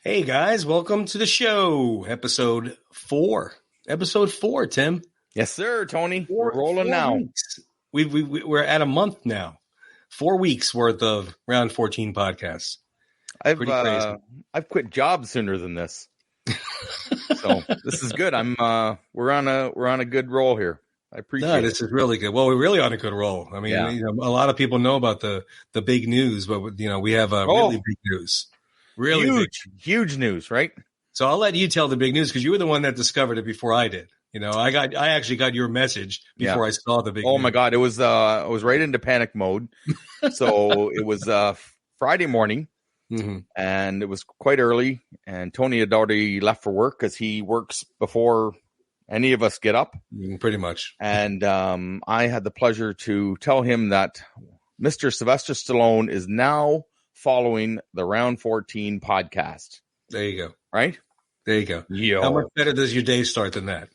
Hey guys, welcome to the show. Episode 4. Episode 4, Tim. Yes, sir, Tony. We're rolling now. Weeks. We're at a month now. 4 weeks worth of Round 14 podcasts. Pretty crazy. I've quit jobs sooner than this. So this is good. We're on a good roll here. I appreciate it. This is really good. Well, we're really on a good roll. I mean, a lot of people know about the big news, but we have really big news. Really huge news, right? So I'll let you tell the big news because you were the one that discovered it before I did. I actually got your message before I saw the big news. Oh my God. It was I was right into panic mode. So it was Friday morning and it was quite early, and Tony had already left for work because he works before any of us get up. Pretty much. And I had the pleasure to tell him that Mr. Sylvester Stallone is now following the Round 14 podcast. There you go. Right? There you go. Yo. How much better does your day start than that?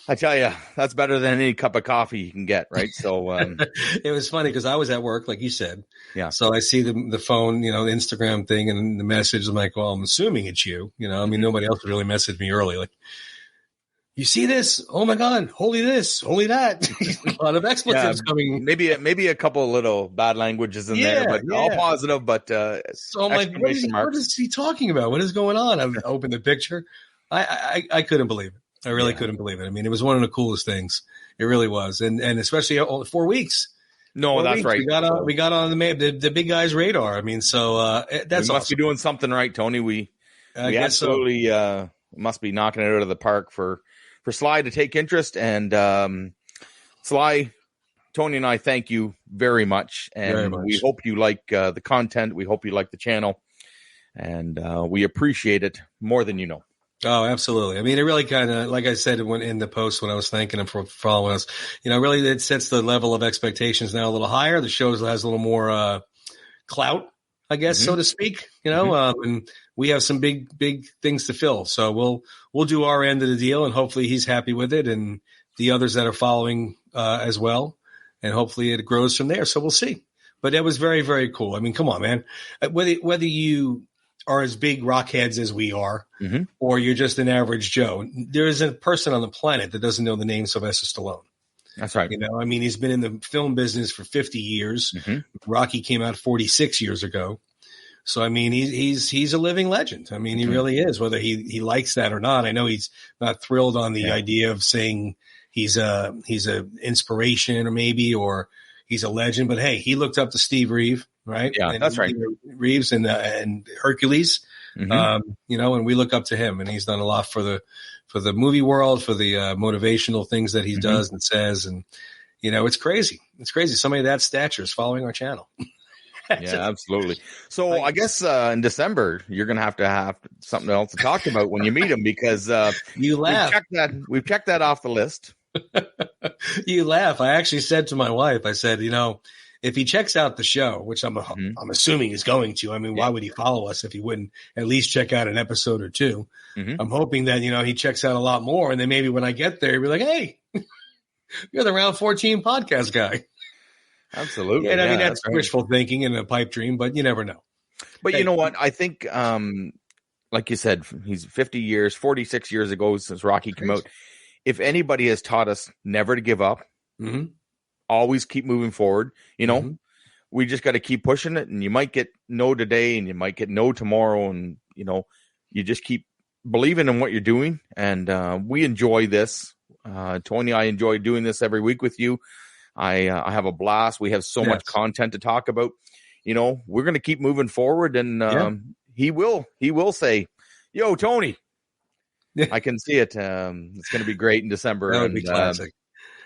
I tell you, that's better than any cup of coffee you can get, right? So it was funny because I was at work, like you said. Yeah. So I see the phone, the Instagram thing and the message. I'm like, well, I'm assuming it's you. I mean, nobody else would really message me early. Like, you see this? Oh my God! Holy this, holy that! A lot of expletives coming. Maybe a couple of little bad languages in there, but all positive. But so I'm like, what is he talking about? What is going on? I opened the picture. I couldn't believe it. I really couldn't believe it. I mean, it was one of the coolest things. It really was, and especially 4 weeks. No, 4 that's weeks. right. We got on the big guy's radar. I mean, so that's we must be doing something right, Tony. We absolutely must be knocking it out of the park for Sly to take interest. And Sly, Tony and I thank you very much. And we hope you like the content. We hope you like the channel. And we appreciate it more than you know. Oh, absolutely. I mean, it really kind of, like I said in the post when I was thanking him for following us, really it sets the level of expectations now a little higher. The show has a little more clout, I guess, so to speak, and we have some big things to fill. So we'll do our end of the deal, and hopefully he's happy with it and the others that are following as well. And hopefully it grows from there. So we'll see. But it was very, very cool. I mean, come on, man. Whether you are as big rockheads as we are, or you're just an average Joe, there is a person on the planet that doesn't know the name Sylvester Stallone. That's right. I mean, he's been in the film business for 50 years. Rocky came out 46 years ago. So, I mean, he's a living legend. I mean, he really is, whether he likes that or not. I know he's not thrilled on the idea of saying he's a inspiration or he's a legend, but hey, he looked up to Steve Reeve, right? Yeah, that's right. Reeves and Hercules, and we look up to him, and he's done a lot for the movie world, for the motivational things that he does and says. And, it's crazy. It's crazy. Somebody of that stature is following our channel. Yeah, absolutely. So I guess in December, you're going to have something else to talk about when you meet him, because you laugh. We've checked that off the list. You laugh. I actually said to my wife, I said, if he checks out the show, which I'm assuming he's going to, I mean, why would he follow us if he wouldn't at least check out an episode or two? I'm hoping that, he checks out a lot more. And then maybe when I get there, he'll be like, hey, you're the Round 14 podcast guy. Absolutely. And I mean, that's wishful thinking and a pipe dream, but you never know. But you know what? I think, like you said, he's 46 years ago since Rocky came out. If anybody has taught us never to give up, always keep moving forward, we just got to keep pushing it. And you might get no today and you might get no tomorrow. And, you just keep believing in what you're doing. And we enjoy this. Tony, I enjoy doing this every week with you. I have a blast. We have so much content to talk about. We're going to keep moving forward, and he will say, "Yo, Tony." I can see it. It's going to be great in December. That would be classic.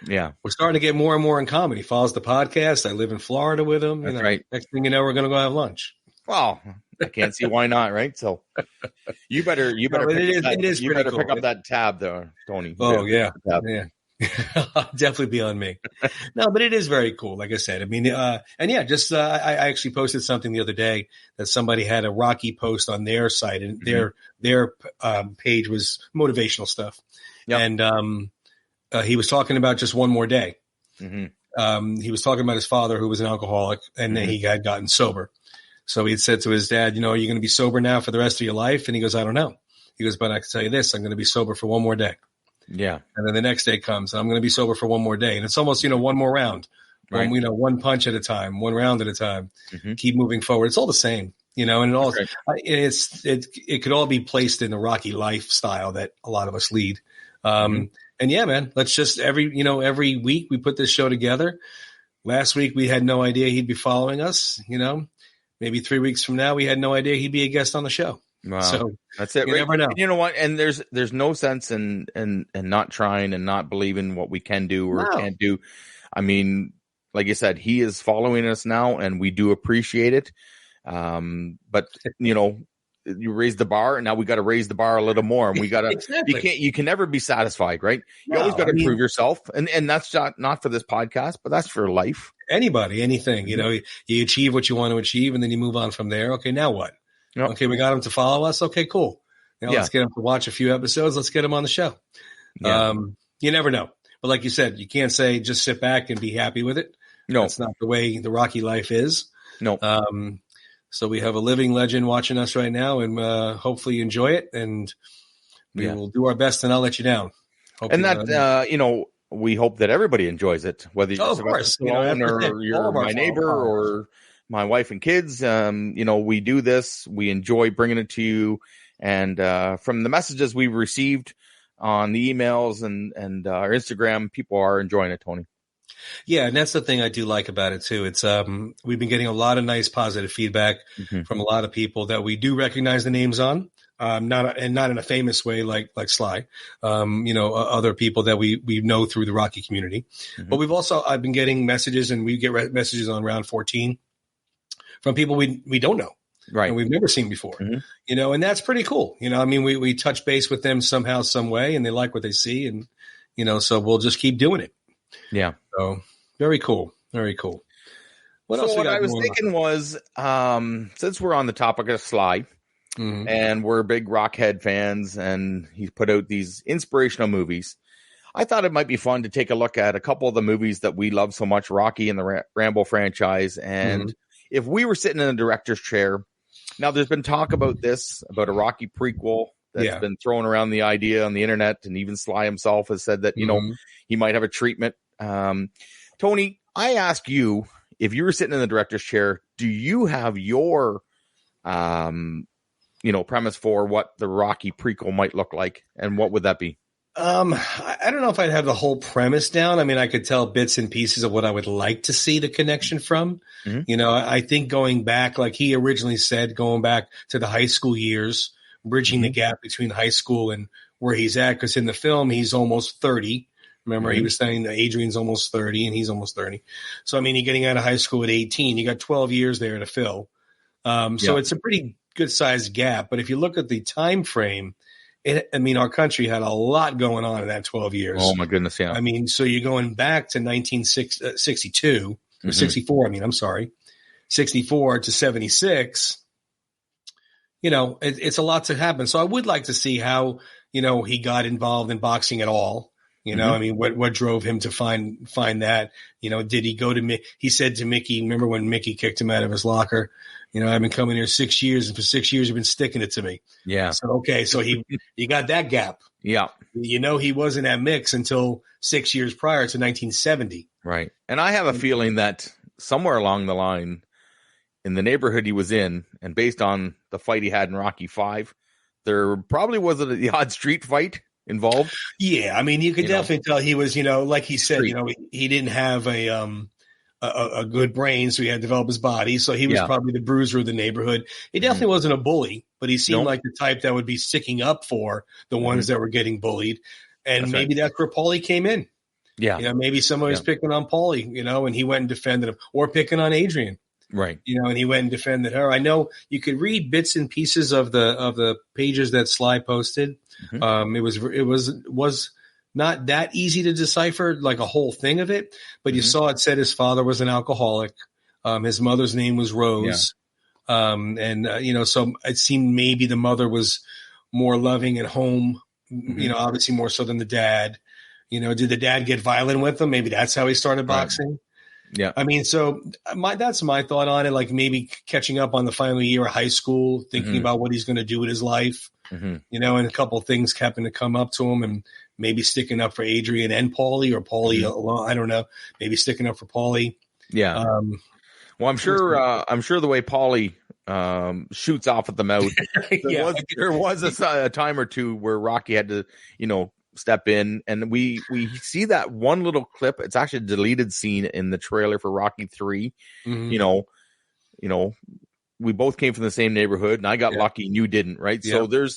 Yeah, we're starting to get more and more in common. He follows the podcast. I live in Florida with him. That's right. Next thing you know, we're going to go have lunch. Well, I can't see why not, right? So you better pick up that tab there, Tony. Oh yeah. Definitely be on me. No, but it is very cool. Like I said, I mean, I actually posted something the other day that somebody had a Rocky post on their site, and their page was motivational stuff. Yep. And he was talking about just one more day. He was talking about his father, who was an alcoholic, and he had gotten sober. So he had said to his dad, are you going to be sober now for the rest of your life? And he goes, I don't know. He goes, but I can tell you this, I'm going to be sober for one more day. Yeah. And then the next day comes, and I'm going to be sober for one more day. And it's almost, one more round, right. one punch at a time, one round at a time, keep moving forward. It's all the same, and it all, it could all be placed in the Rocky lifestyle that a lot of us lead. And yeah, man, let's just every week we put this show together. Last week we had no idea he'd be following us, maybe 3 weeks from now, we had no idea he'd be a guest on the show. Wow. So that's it. You never know. You know what? And there's no sense in not trying and not believing what we can do or can't do. I mean, like you said, he is following us now, and we do appreciate it. But you raise the bar, and now we got to raise the bar a little more, and we got to. Exactly. You can never be satisfied, right? You always got to prove yourself, and that's not for this podcast, but that's for life. Anybody, anything. You achieve what you want to achieve, and then you move on from there. Okay, now what? Yep. Okay, we got him to follow us. Okay, cool. Let's get him to watch a few episodes. Let's get him on the show. Yeah. You never know. But like you said, you can't say just sit back and be happy with it. No. That's not the way the Rocky life is. No. So we have a living legend watching us right now, and hopefully you enjoy it. And we will do our best, and I'll let you down. And that, we hope that everybody enjoys it, whether you're or you're my neighbor or my wife and kids. We do this. We enjoy bringing it to you. And from the messages we've received on the emails and our Instagram, people are enjoying it, Tony. Yeah, and that's the thing I do like about it too. It's we've been getting a lot of nice positive feedback from a lot of people that we do recognize the names on. Not in a famous way like Sly, other people that we know through the Rocky community. But I've been getting messages, and we get messages on round 14 from people we don't know, right? And we've never seen before, and that's pretty cool. We touch base with them somehow, some way, and they like what they see, and so we'll just keep doing it. Yeah. So very cool, very cool. What I was thinking was, since we're on the topic of Sly. And we're big Rockhead fans, and he's put out these inspirational movies. I thought it might be fun to take a look at a couple of the movies that we love so much, Rocky and the Rambo franchise. And if we were sitting in a director's chair, now there's been talk about a Rocky prequel that's been throwing around the idea on the internet, and even Sly himself has said that, he might have a treatment. Tony, I ask you, if you were sitting in the director's chair, do you have your premise for what the Rocky prequel might look like, and what would that be? I don't know if I'd have the whole premise down. I mean, I could tell bits and pieces of what I would like to see the connection from. I think going back, like he originally said, going back to the high school years, bridging the gap between high school and where he's at. Because in the film, he's almost 30. Remember, he was saying that Adrian's almost 30 and he's almost 30. So, I mean, you're getting out of high school at 18. You got 12 years there to fill. So it's a pretty good sized gap. But if you look at the time frame, our country had a lot going on in that 12 years. Oh my goodness. Yeah. I mean, so you're going back to 1962 or 64. I'm sorry, 64 to 76. It's a lot to happen. So I would like to see how, he got involved in boxing at all. What drove him to find that, did he go to he said to Mickey, remember when Mickey kicked him out of his locker? I've been coming here 6 years, and for 6 years you've been sticking it to me. Yeah. So, okay. So you got that gap. Yeah. He wasn't at Mix until 6 years prior to 1970. Right. And I have a feeling that somewhere along the line in the neighborhood he was in, and based on the fight he had in Rocky V, there probably wasn't the odd street fight involved. Yeah. You could definitely tell he was, like he said, he didn't have a good brain, so he had to develop his body. So he was probably the bruiser of the neighborhood. He definitely wasn't a bully, but he seemed like the type that would be sticking up for the ones that were getting bullied. And that's where Paulie came in. Yeah. Maybe somebody was picking on Paulie, and he went and defended him, or picking on Adrian. Right. And he went and defended her. I know you could read bits and pieces of the pages that Sly posted. It was not that easy to decipher, like a whole thing of it, but you saw it said his father was an alcoholic. His mother's name was Rose. So it seemed maybe the mother was more loving at home, obviously more so than the dad. Did the dad get violent with him? Maybe that's how he started boxing. Yeah. I mean, so that's my thought on it. Like maybe catching up on the final year of high school, thinking about what he's going to do with his life, and a couple of things happened to come up to him, and maybe sticking up for Adrian and Paulie, or Paulie alone. I don't know. Maybe sticking up for Paulie. Yeah. Well, I'm sure the way Paulie shoots off at the mouth, there was a time or two where Rocky had to, step in, and we see that one little clip. It's actually a deleted scene in the trailer for Rocky 3. We both came from the same neighborhood, and I got lucky and you didn't, right? So there is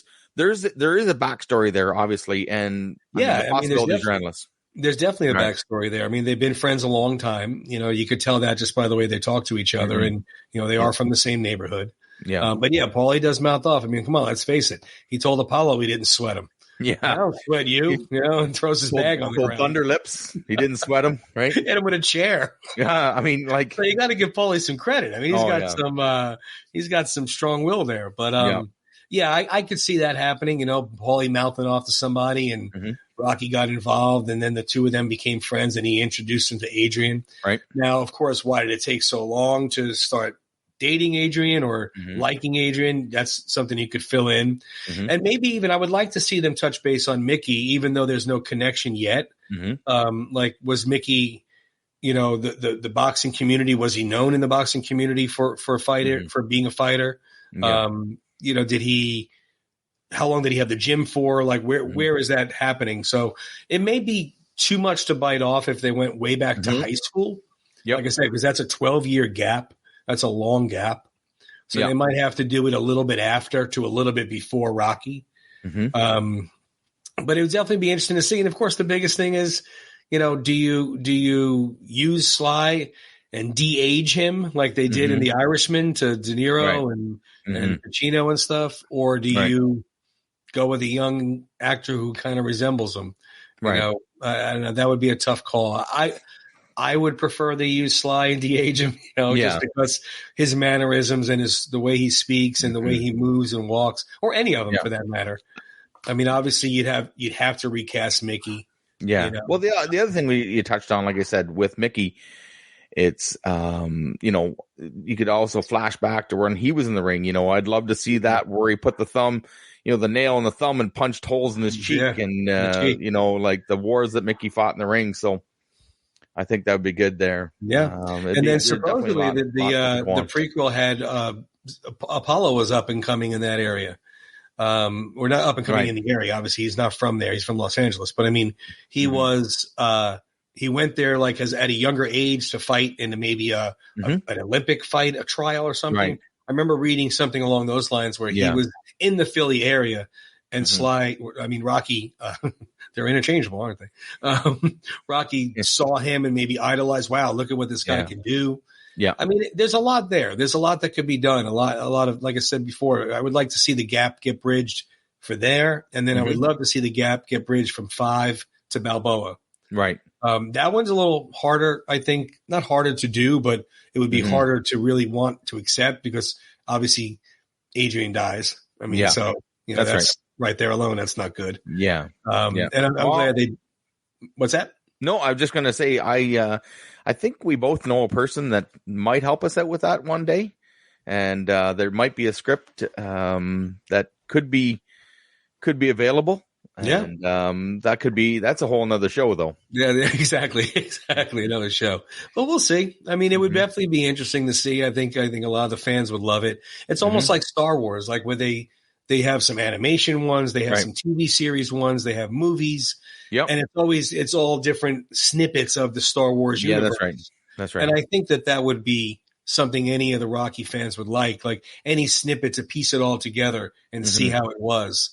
a backstory there, obviously, and the possibilities are endless. There's definitely a backstory there. I mean, they've been friends a long time. You could tell that just by the way they talk to each other, and they are from the same neighborhood. Yeah. But Paulie does mouth off. I mean, come on, let's face it. He told Apollo he didn't sweat him. Yeah, I don't sweat you. And throws his bag on the ground. Thunder lips. He didn't sweat him, right? Hit him with a chair. Yeah, I mean, like, so you got to give Paulie some credit. I mean, he's got some strong will there. But I could see that happening. Paulie mouthing off to somebody, and Rocky got involved, and then the two of them became friends, and he introduced him to Adrian. Right now, of course, why did it take so long to start dating Adrian or liking Adrian? That's something you could fill in. And maybe even I would like to see them touch base on Mickey, even though there's no connection yet. Like, was Mickey, the boxing community, was he known in the boxing community for a fighter, for being a fighter? Yeah. How long did he have the gym for? Like, where is that happening? So it may be too much to bite off if they went way back to high school. Like I said, because that's a 12-year gap. That's a long gap. So they might have to do it a little bit after to a little bit before Rocky. But it would definitely be interesting to see. And of course, the biggest thing is, do you use Sly and de-age him like they did in The Irishman to De Niro and Pacino and stuff? Or do you go with a young actor who kind of resembles him? I don't know. That would be a tough call. I would prefer they use Sly and de-age him, just because his mannerisms and the way he speaks and the way he moves and walks, or any of them for that matter. I mean, obviously you'd have to recast Mickey. Yeah. Well, the other thing you touched on, like I said, with Mickey, it's you could also flash back to when he was in the ring. I'd love to see that where he put the thumb, the nail in the thumb and punched holes in his cheek, and like the wars that Mickey fought in the ring. So I think that would be good there. Yeah. And then supposedly the prequel had Apollo was up and coming in that area. Or not up and coming in the area. Obviously, he's not from there. He's from Los Angeles. But I mean, he was he went there like at a younger age to fight in maybe an Olympic fight, a trial or something. Right. I remember reading something along those lines where he was in the Philly area. And Rocky, they're interchangeable, aren't they? Rocky saw him and maybe idolized. Wow, look at what this guy can do. Yeah, I mean, there's a lot there. There's a lot that could be done. A lot of, like I said before, I would like to see the gap get bridged for there, and then I would love to see the gap get bridged from 5 to Balboa. Right. That one's a little harder, I think. Not harder to do, but it would be harder to really want to accept because obviously Adrian dies. I mean, so that's right there alone, that's not good. Yeah. And I'm glad they. What's that? No, I was just going to say I think we both know a person that might help us out with that one day, and there might be a script that could be available. And that's a whole nother show though. Yeah, exactly. Another show. But we'll see. I mean, it would definitely be interesting to see. I think a lot of the fans would love it. It's almost like Star Wars, like where they have some animation ones, they have some TV series ones, they have movies. Yep. And it's all different snippets of the Star Wars universe. Yeah, that's right. And I think that would be something any of the Rocky fans would like any snippet to piece it all together and see how it was.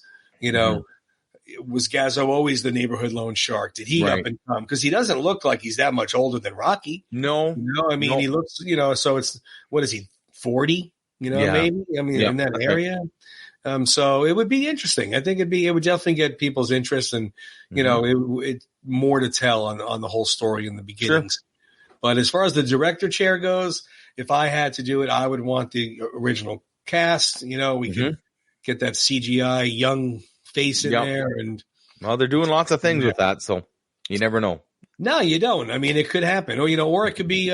Was Gazzo always the neighborhood loan shark? Did he up and come? Because he doesn't look like he's that much older than Rocky. No. He looks, so it's, what is he, 40? Maybe? I mean, in that area. So it would be interesting. I think it would definitely get people's interest, and it more to tell on the whole story in the beginnings. Sure. But as far as the director chair goes, if I had to do it, I would want the original cast. We could get that CGI young face in there, and they're doing lots of things with that, so you never know. No, you don't. I mean, it could happen, or it could be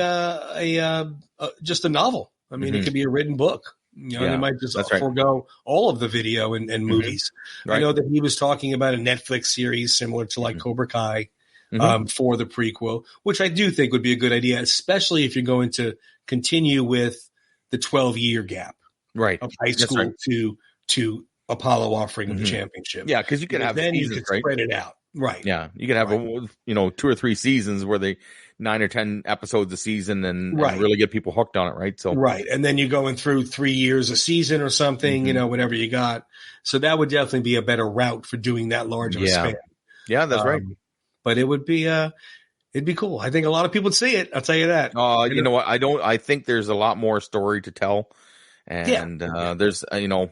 just a novel. I mean, it could be a written book. They might just forego all of the video and movies. Right. I know that he was talking about a Netflix series similar to like Cobra Kai for the prequel, which I do think would be a good idea, especially if you're going to continue with the 12-year gap of high school to Apollo offering the championship. Yeah, because you could have then seasons, you could spread it out. Right. Yeah, you could have 2 or 3 seasons where they 9 or 10 episodes a season and really get people hooked on it, right? So and then you're going through 3 years a season or something, whatever you got. So that would definitely be a better route for doing that large of a span. Yeah, that's right. But it would be it'd be cool. I think a lot of people would see it. I'll tell you that. You know what? I think there's a lot more story to tell, and there's the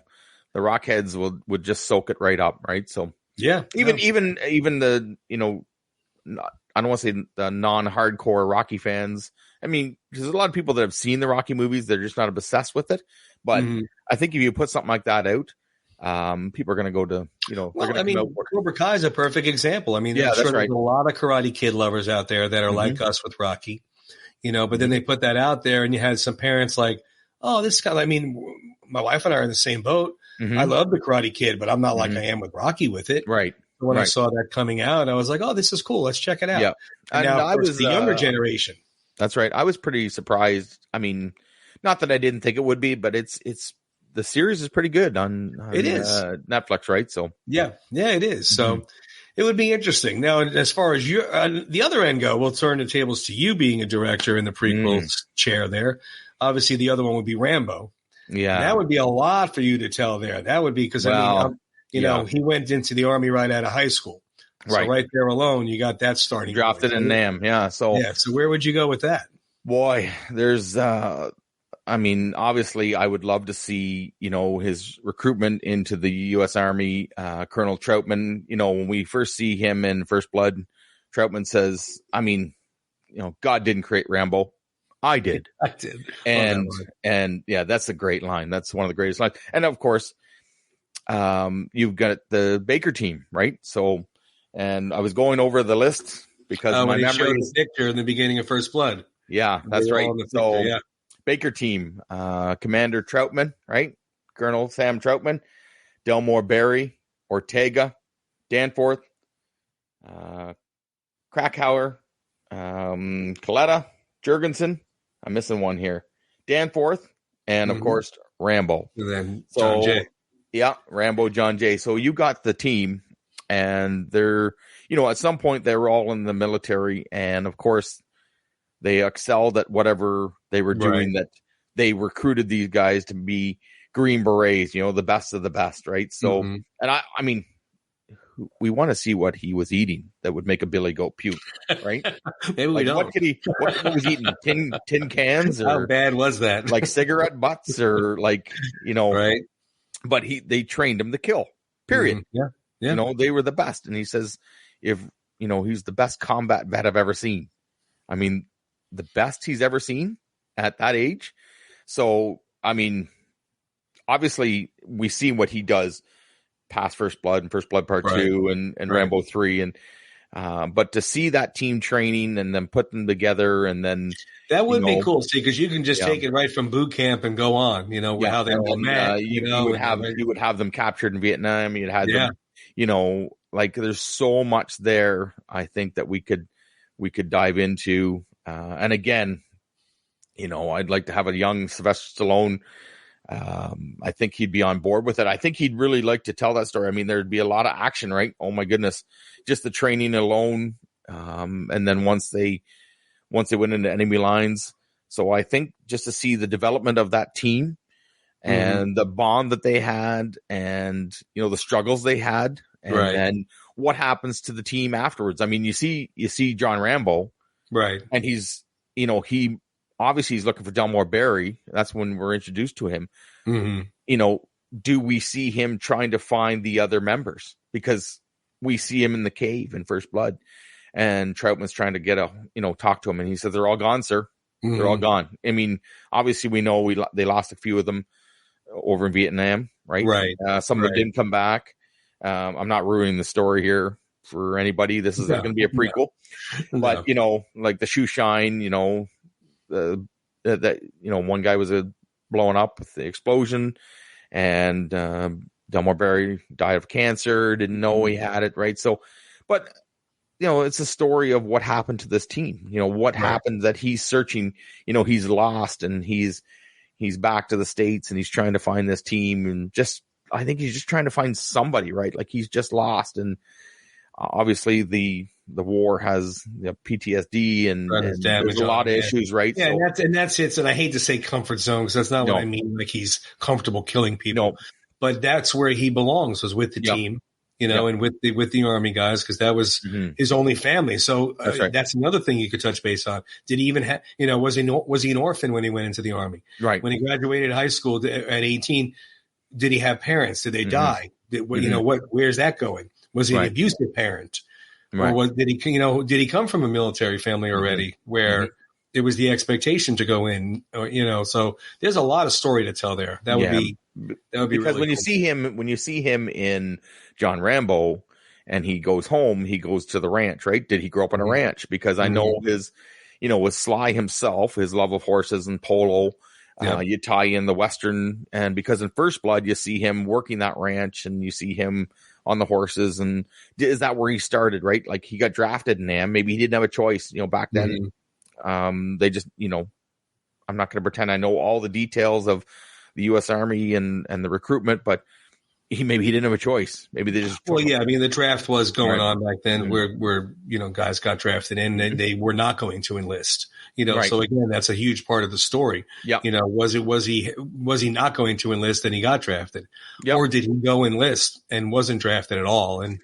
Rockheads would just soak it right up, right? So. Yeah. Even the, I don't want to say the non-hardcore Rocky fans. I mean, there's a lot of people that have seen the Rocky movies. They're just not obsessed with it. But I think if you put something like that out, people are going to go to, Cobra Kai is a perfect example. I mean, I'm sure there's a lot of Karate Kid lovers out there that are like us with Rocky, but then they put that out there and you had some parents like, oh, this guy, I mean, my wife and I are in the same boat. I love the Karate Kid, but I'm not like I am with Rocky with it. Right. When I saw that coming out, I was like, oh, this is cool. Let's check it out. Yeah. And now, I was the younger generation. That's right. I was pretty surprised. I mean, not that I didn't think it would be, but it's the series is pretty good on it is Netflix, right? So yeah, it is. So it would be interesting. Now, as far as you the other end go, we'll turn the tables to you being a director in the prequels chair there. Obviously, the other one would be Rambo. Yeah, and that would be a lot for you to tell there. That would be because he went into the Army right out of high school. So right there alone, you got that starting. Drafted in NAM, yeah. So where would you go with that? Boy, there's obviously I would love to see, his recruitment into the U.S. Army, Colonel Troutman. When we first see him in First Blood, Troutman says, God didn't create Rambo. I did. I did. And yeah, that's a great line. That's one of the greatest lines. And of course, you've got the Baker team, right? So, and I was going over the list because my memory is picture in the beginning of First Blood. Yeah, that's right. So Baker team, Commander Troutman, right? Colonel Sam Troutman, Delmore Berry, Ortega, Danforth, Krakauer, Coletta, Jurgensen. I'm missing one here. Danforth, and of course Rambo. And then John Jay. Yeah, Rambo, John Jay. So you got the team, and they're, at some point they were all in the military, and of course they excelled at whatever they were doing. That they recruited these guys to be Green Berets, the best of the best, right? So, and I mean, we want to see what he was eating that would make a billy goat puke, right? Maybe we don't. What was he eating? Tin cans? Or how bad was that? Like cigarette butts or right? But they trained him to kill. Period. Yeah. They were the best, and he says, if he's the best combat vet I've ever seen. I mean, the best he's ever seen at that age. So, I mean, obviously we see what he does past First Blood and First Blood Part 2 and Rambo 3. And, but to see that team training and then put them together and then that would be cool, see, because you can just take it right from boot camp and go on, how they all met. You would have them captured in Vietnam. You'd have them, there's so much there. I think that we could dive into. And again, I'd like to have a young Sylvester Stallone. I think he'd be on board with it. I think he'd really like to tell that story. I mean, there'd be a lot of action, right? Oh my goodness. Just the training alone. And then once they went into enemy lines. So I think just to see the development of that team and the bond that they had and, the struggles they had and what happens to the team afterwards. I mean, you see John Rambo, right. And he's, he obviously he's looking for Delmore Berry. That's when we're introduced to him. Do we see him trying to find the other members? Because we see him in the cave in First Blood, and Troutman's trying to get talk to him, and he says, "They're all gone, sir. They're all gone." I mean, obviously we know they lost a few of them over in Vietnam, right? Right. Some of them didn't come back. I'm not ruining the story here. for anybody. This is going to be a prequel, but like the shoe shine, that one guy was blown up with the explosion, and Delmore Berry died of cancer, didn't know he had it, right? So, but it's a story of what happened to this team. What happened, that he's searching, he's lost, and he's back to the States, and he's trying to find this team, and I think he's just trying to find somebody, right? Like, he's just lost, and obviously the war has PTSD and there's a lot of issues, right? Yeah, so, and that's it. And I hate to say comfort zone, because that's not what I mean. Like, he's comfortable killing people, but that's where he belongs, was with the team, and with the Army guys, because that was his only family. So that's another thing you could touch base on. Did he even have, was he an orphan when he went into the Army? Right. When he graduated high school at 18, did he have parents? Did they die? Where's that going? Was he an abusive parent? Right. Or did he come from a military family already where it was the expectation to go in, so there's a lot of story to tell there. That would be because really when you see him in John Rambo and he goes home, he goes to the ranch, right? Did he grow up on a ranch? Because I know his, with Sly himself, his love of horses and polo, you tie in the Western, and because in First Blood, you see him working that ranch and you see him on the horses. And is that where he started, right? Like, he got drafted in NAM. Maybe he didn't have a choice, back then. They just, I'm not going to pretend I know all the details of the U.S. Army and the recruitment, but maybe he didn't have a choice. Maybe they just. Well, yeah, I mean, the draft was going on back then, where guys got drafted in, and they were not going to enlist. So again, that's a huge part of the story. Yeah. Was he not going to enlist and he got drafted, or did he go enlist and wasn't drafted at all? And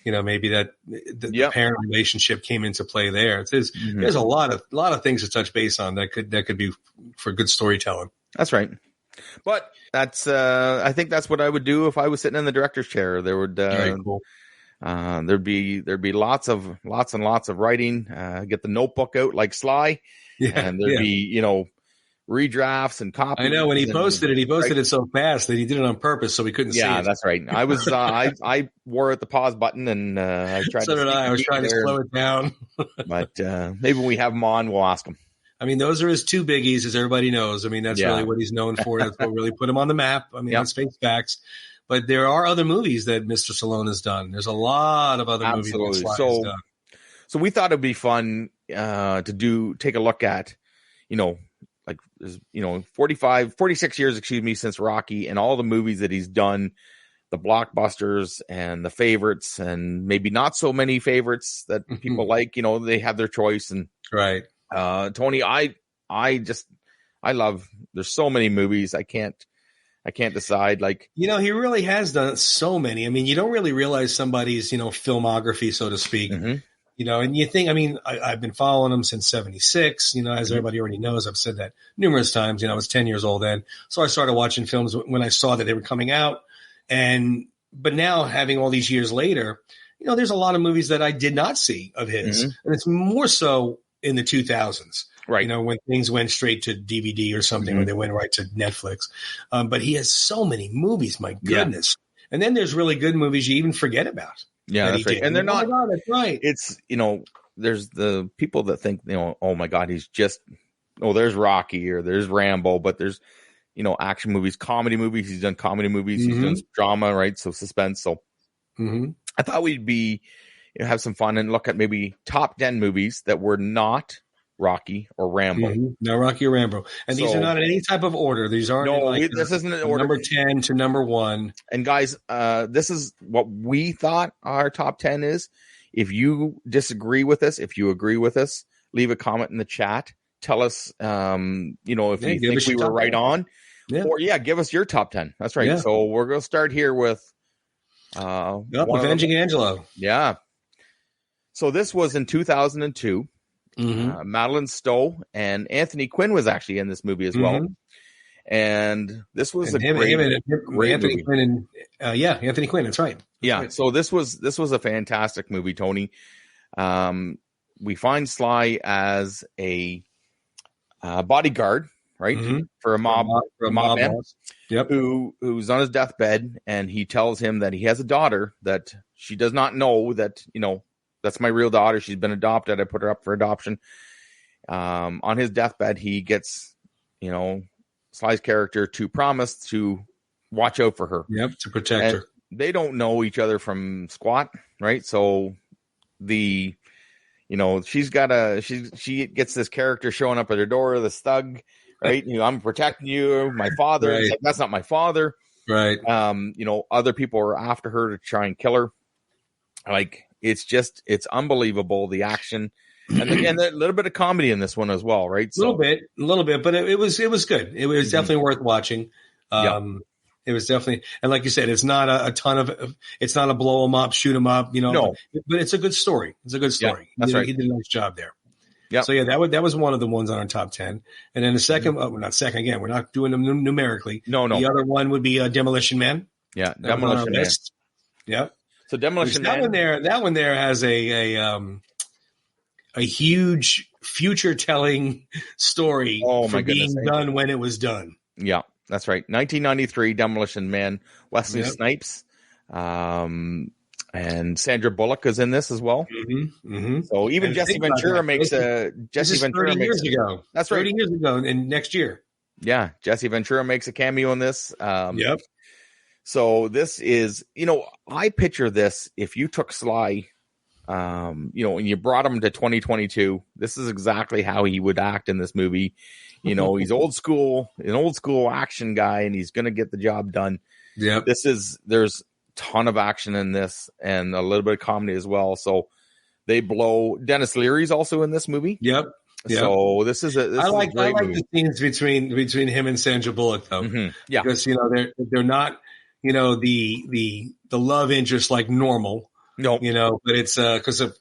maybe that the parent relationship came into play there. There's a lot of things to touch base on that could be for good storytelling. That's right. But that's I think that's what I would do if I was sitting in the director's chair. There would very cool. There'd be lots and lots of writing. Get the notebook out like Sly, and there'd be redrafts and copies. I know when he posted it so fast that he did it on purpose so we couldn't see it. Yeah, that's right. I was I wore at the pause button, and I tried. So did I. I was trying to slow it down. But maybe when we have him on, we'll ask him. I mean, those are his two biggies, as everybody knows. I mean, that's really what he's known for. That's what really put him on the map. I mean, let's face facts. But there are other movies that Mr. Stallone has done. There's a lot of other movies that Sly has done. So we thought it'd be fun to take a look at, 46 years, since Rocky, and all the movies that he's done, the blockbusters and the favorites, and maybe not so many favorites that people like. They have their choice. And right. Tony, I love, there's so many movies. I can't decide. Like, he really has done so many. I mean, you don't really realize somebody's, filmography, so to speak, and you think, I mean, I've been following him since 76, as everybody already knows. I've said that numerous times. I was 10 years old then. So I started watching films when I saw that they were coming out. But now, having all these years later, there's a lot of movies that I did not see of his. And it's more so in the 2000s, right? When things went straight to DVD or something, or they went right to Netflix. But he has so many movies, my goodness. Yeah. And then there's really good movies you even forget about. Yeah, that's right. And they're not. Oh my God, that's right. It's there's the people that think oh my God, he's just there's Rocky or there's Rambo, but there's action movies, comedy movies. He's done comedy movies. He's done drama, right? So suspense. So I thought we'd have some fun and look at maybe top 10 movies that were not Rocky or Rambo. No Rocky or Rambo. And these are not in any type of order. These aren't this isn't an order. Number 10 to number 1. And guys, this is what we thought our top 10 is. If you disagree with us, if you agree with us, leave a comment in the chat. Tell us, if you think we were right on. Yeah. Or give us your top 10. That's right. Yeah. So we're going to start here with Avenging Angelo. Yeah. So this was in 2002. Madeline Stowe and Anthony Quinn was actually in this movie as well. And this was great Anthony movie. Quinn Anthony Quinn. That's right. So this was a fantastic movie, Tony. We find Sly as a bodyguard, right, for a mob man. who's on his deathbed, and he tells him that he has a daughter that she does not know that, that's my real daughter. She's been adopted. I put her up for adoption. On his deathbed, he gets, Sly's character to promise to watch out for her. Yep, to protect her. They don't know each other from squat, right? So she gets this character showing up at her door, this thug, right? I'm protecting you, my father. Right. It's like, that's not my father. Right. Other people are after her to try and kill her. Like, it's unbelievable, the action. And a little bit of comedy in this one as well, right? A little bit, but it was good. It was definitely worth watching. It was definitely, and like you said, it's not a ton of, it's not a blow them up, shoot them up, no. but it's a good story. It's a good story. Yeah, that's right. He did a nice job there. Yeah. So that was one of the ones on our top 10. And then the second, not second again, we're not doing them numerically. No. The other one would be Demolition Man. Yeah. Demolition Man. Yep. So Demolition Man. That one there has a huge future telling story for being done when it was done. Yeah. That's right. 1993, Demolition Man. Wesley Snipes, and Sandra Bullock is in this as well. Mm-hmm, mm-hmm. So even Jesse Ventura makes a 30 years ago. That's 30 years ago, and next year. Yeah, Jesse Ventura makes a cameo in this. Yep. So this is, I picture this if you took Sly, and you brought him to 2022. This is exactly how he would act in this movie. He's an old school action guy, and he's going to get the job done. Yeah. There's a ton of action in this and a little bit of comedy as well. So they blow. Dennis Leary's also in this movie. Yep. So this is I like the scenes between him and Sandra Bullock though. Mm-hmm. Yeah. Because they're not, the love interest like normal. No. But it's because of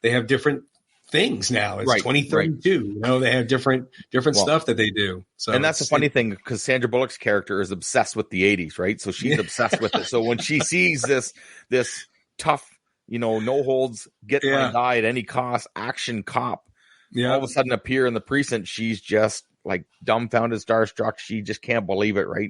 they have different things now. It's 2032. Right. They have different stuff that they do. So, and that's the funny thing, because Sandra Bullock's character is obsessed with the 80s, right? So she's obsessed with it. So when she sees this tough, no holds, get my guy at any cost, action cop, all of a sudden appear in the precinct, she's just like dumbfounded, starstruck. She just can't believe it, right?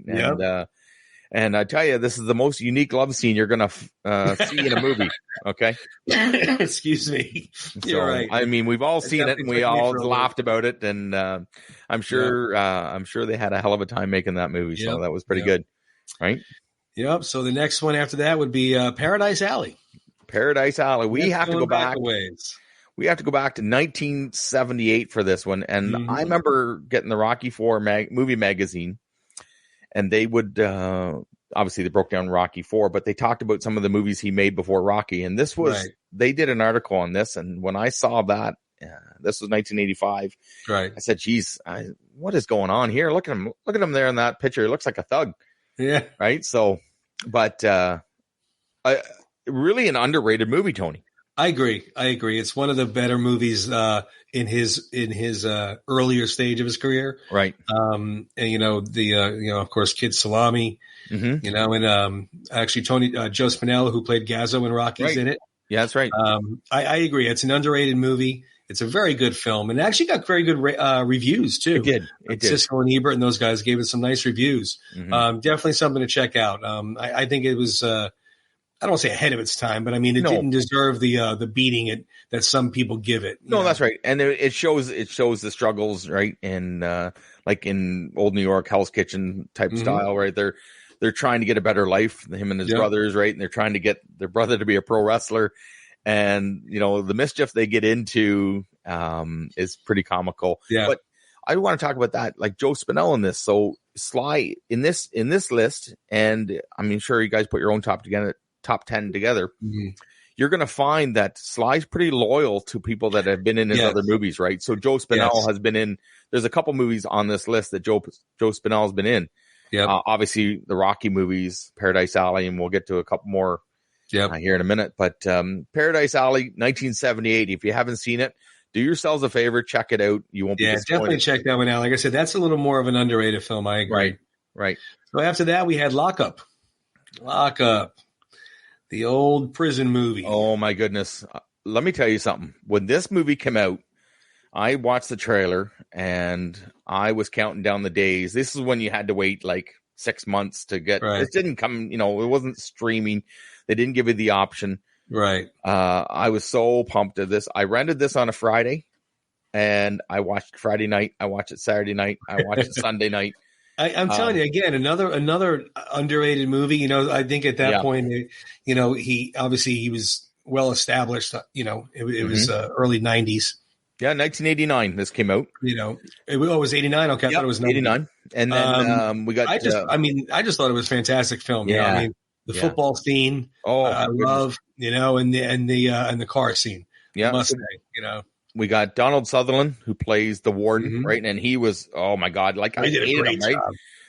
And I tell you, this is the most unique love scene you're going to see in a movie. Okay. Excuse me. You're right. I mean, we've all seen it and we all laughed about it. And I'm sure they had a hell of a time making that movie. So that was pretty good. Right. Yep. So the next one after that would be Paradise Alley. Paradise Alley. We have to go back. We have to go back to 1978 for this one. And I remember getting the Rocky IV movie magazine. And they would, obviously they broke down Rocky IV, but they talked about some of the movies he made before Rocky. And this was, they did an article on this. And when I saw that, this was 1985. Right. I said, geez, what is going on here? Look at him there in that picture. He looks like a thug. Yeah. Right. So, but, really an underrated movie, Tony. I agree. It's one of the better movies in his earlier stage of his career. Right. And of course, Kid Salami. Mm-hmm. And actually Joe Spinell, who played Gazzo in Rocky's in it. Yeah, that's right. I agree. It's an underrated movie. It's a very good film, and it actually got very good reviews too. It did. Siskel and Ebert and those guys gave it some nice reviews. Mm-hmm. Definitely something to check out. I think it was. I don't want to say ahead of its time, but I mean, it didn't deserve the beating that some people give it. No, that's right. And it shows the struggles, right? In like in old New York, Hell's Kitchen type style, right? They're trying to get a better life, him and his brothers, right? And they're trying to get their brother to be a pro wrestler. And, the mischief they get into is pretty comical. Yeah. But I want to talk about that, like Joe Spinell in this. So Sly in this list, and I'm sure you guys put your own top 10 together, you're going to find that Sly's pretty loyal to people that have been in his other movies, right? So Joe Spinell has been in, there's a couple movies on this list that Joe Spinell has been in. Yeah. Obviously the Rocky movies, Paradise Alley, and we'll get to a couple more here in a minute. But Paradise Alley, 1978, if you haven't seen it, do yourselves a favor, check it out. You won't be disappointed. Definitely check that one out. Like I said, that's a little more of an underrated film. I agree. Right. So after that, we had Lockup. The old prison movie. Oh, my goodness. Let me tell you something. When this movie came out, I watched the trailer and I was counting down the days. This is when you had to wait like 6 months to get. Right. It didn't come. It wasn't streaming. They didn't give you the option. Right. I was so pumped at this. I rented this on a Friday, and I watched Friday night. I watched it Saturday night. I watched it Sunday night. I'm telling you again, another underrated movie. I think at that point, he was well established. It was early 90s. Yeah, 1989. This came out. It was 89. Okay, I thought it was 89. And then we got. I just thought it was a fantastic film. Yeah. The football scene. Oh, I love. And the car scene. Yeah, Mustang. We got Donald Sutherland, who plays the warden, right? And he was, oh my God, like I hated him, right?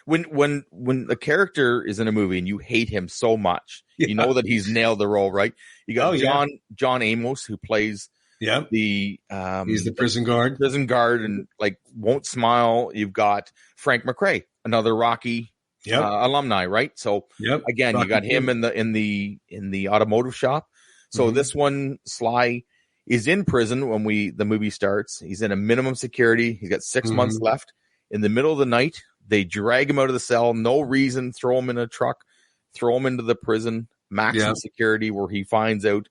When the character is in a movie and you hate him so much, you know that he's nailed the role, right? You got John Amos, who plays the he's the prison guard, and like won't smile. You've got Frank McRae, another Rocky alumni, right? So again, you got him in the automotive shop. So this one, Sly is in prison when the movie starts. He's in a minimum security. He's got 6 months left. In the middle of the night, they drag him out of the cell. No reason. Throw him in a truck. Throw him into the prison. Maximum security, where he finds out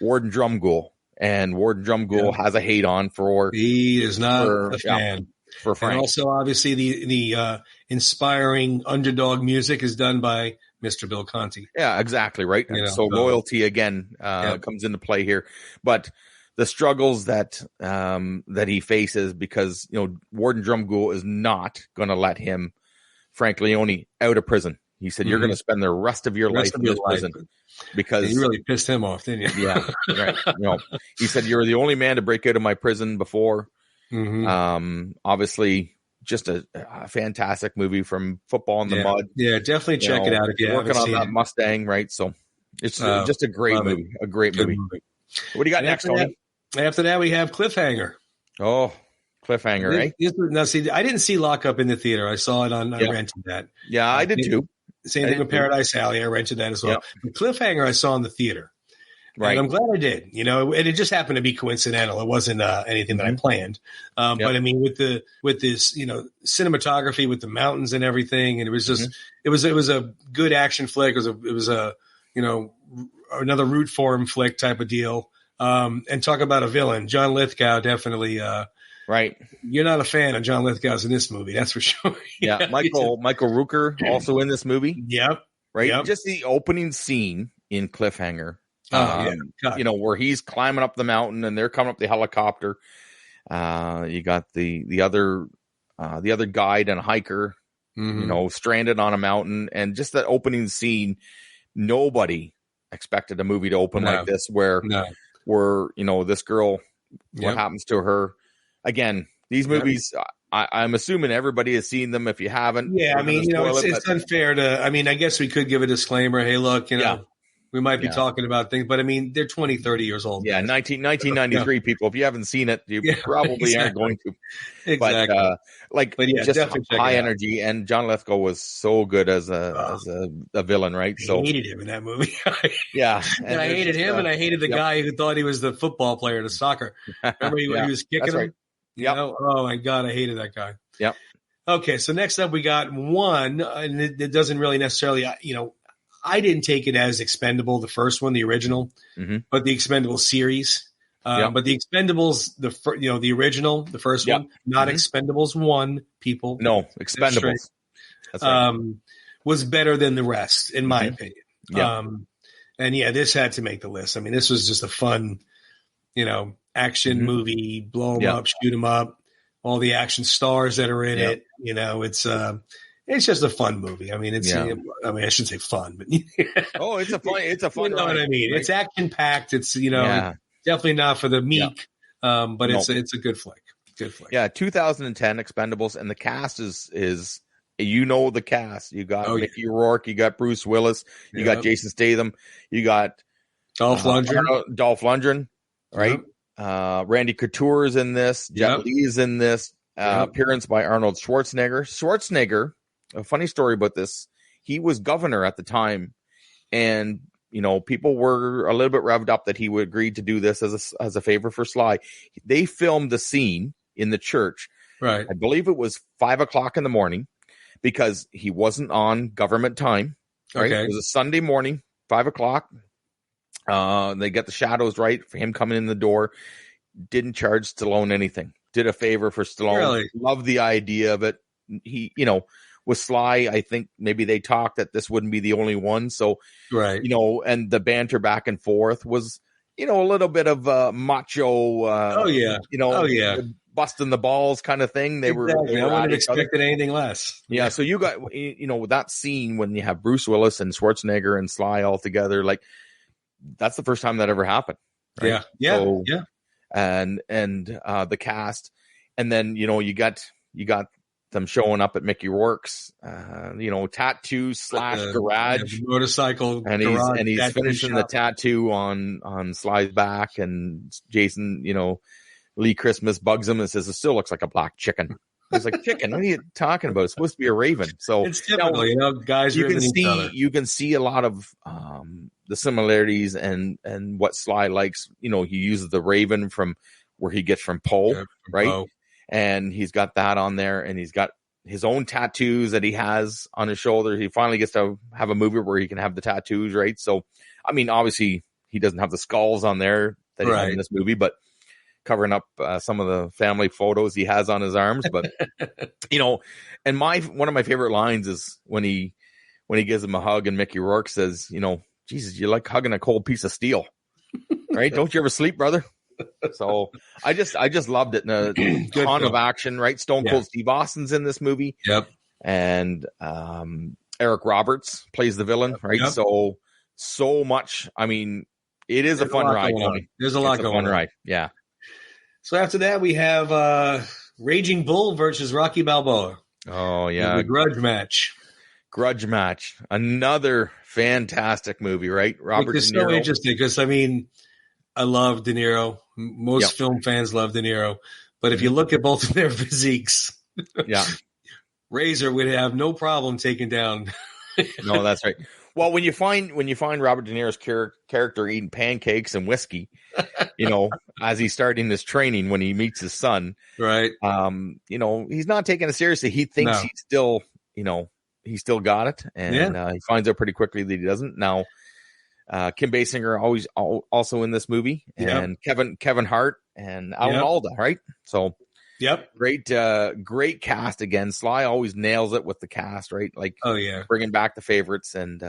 Warden Drumgoole. And Warden Drumgoole has a hate on for. He is not a fan. For Frank. And also, obviously, the inspiring underdog music is done by Mr. Bill Conti. Yeah, exactly, right? So loyalty, again, comes into play here. But the struggles that he faces, because Warden Drumgoole is not going to let him, Frank Leone, out of prison. He said, "You're going to spend the rest of your life in this prison," because you really pissed him off, didn't you? Yeah, right. He said, "You're the only man to break out of my prison before." Obviously, just a fantastic movie from Football in the Mud. Yeah, definitely check it out if you're working on that Mustang, right? So it's just a great movie. A great movie. What do you got next, Tony? After that, we have Cliffhanger. Oh, Cliffhanger, right? Now, see, I didn't see Lock Up in the theater. I saw it on. I rented that. Yeah, I did too. Same thing with Paradise Alley. I rented that as well. But Cliffhanger, I saw in the theater. Right. And I'm glad I did. And it just happened to be coincidental. It wasn't anything that I planned. But I mean, with this, cinematography with the mountains and everything, and it was just, it was a good action flick. It was a another root for him flick type of deal. And talk about a villain, John Lithgow, definitely. Right. You're not a fan of John Lithgow's in this movie. That's for sure. Yeah. Michael Rooker also in this movie. Yep. Right. Yep. Just the opening scene in Cliffhanger. Where he's climbing up the mountain and they're coming up the helicopter. You got the other guide and hiker, stranded on a mountain, and just that opening scene. Nobody expected a movie to open like this, where this girl, what happens to her? Again, these movies. I'm assuming everybody has seen them. If you haven't, I mean, it's unfair to. I mean, I guess we could give a disclaimer. Hey, look, we might be talking about things, but I mean, they're 20, 30 years old. Yeah, 1993 people. If you haven't seen it, you probably aren't going to. Exactly. But just high energy, and John Lithgow was so good as a villain, right? I hated him in that movie. And I hated him, and I hated the guy who thought he was the football player in the soccer. Remember he was kicking him? Right. Oh my God, I hated that guy. Yep. Okay, so next up we got one, and it doesn't really necessarily, I didn't take it as Expendable, the first one, the original, but the Expendable series. But the Expendables, the original, the first one, not Expendables 1, people. No, Expendables. That's right. Was better than the rest, in my opinion. Yeah. And this had to make the list. I mean, this was just a fun, action movie, blow them up, shoot them up, all the action stars that are in it. It's just a fun movie. I mean, I shouldn't say fun, but it's a fun. You know what I mean? Right? It's action packed. It's definitely not for the meek, but it's a good flick. Good flick. Yeah, 2010 Expendables, and the cast is the cast. You got Mickey Rourke, you got Bruce Willis, you got Jason Statham, you got Dolph Lundgren, right? Randy Couture is in this. Jet Li is in this. Appearance by Arnold Schwarzenegger. A funny story about this. He was governor at the time, and people were a little bit revved up that he would agree to do this as a favor for Sly. They filmed the scene in the church Right. I believe it was 5:00 in the morning because he wasn't on government time. Right. Okay. It was a Sunday morning, 5:00. They got the shadows right for him coming in the door. Didn't charge Stallone anything. Did a favor for Stallone. Really? Loved the idea of it. He, with Sly, I think maybe they talked that this wouldn't be the only one. So, right. And the banter back and forth was, a little bit of macho. Oh yeah. Busting the balls kind of thing. They were. I wouldn't have expected anything less. Yeah. So you got, that scene when you have Bruce Willis and Schwarzenegger and Sly all together, like that's the first time that ever happened. Right? Yeah. Yeah. So, yeah. And the cast, and then you got them showing up at Mickey Rourke's, tattoo / garage motorcycle, and he's finishing the tattoo on Sly's back, and Jason, Lee Christmas bugs him and says it still looks like a black chicken. He's like, chicken? What are you talking about? It's supposed to be a raven. So it's typical, guys. You can see a lot of the similarities and what Sly likes. He uses the raven from where he gets from Poe, right? Poe. And he's got that on there, and he's got his own tattoos that he has on his shoulder. He finally gets to have a movie where he can have the tattoos, right? So, I mean, obviously he doesn't have the skulls on there that he had in this movie, but covering up some of the family photos he has on his arms. But, and one of my favorite lines is when he gives him a hug and Mickey Rourke says, Jesus, you like hugging a cold piece of steel, right? Don't you ever sleep, brother? So I just loved it. And a ton of action, right? Stone Cold Steve Austin's in this movie. Yep. And Eric Roberts plays the villain, right? Yep. So much. I mean, it is a fun ride. There's a lot going on. Ride. Yeah. So after that, we have Raging Bull versus Rocky Balboa. Oh, yeah. The grudge match. Another fantastic movie, right? Robert De Niro. So interesting because, I love De Niro. Most film fans love De Niro. But if you look at both of their physiques, Razor would have no problem taking down. No, that's right. Well, when you find Robert De Niro's character eating pancakes and whiskey, as he's starting his training when he meets his son, right? He's not taking it seriously. He thinks he's still, he still got it, and he finds out pretty quickly that he doesn't. Now, Kim Basinger also in this movie, and Kevin Hart and Alan Alda, right? So, great cast again. Sly always nails it with the cast, right? Like, bringing back the favorites, and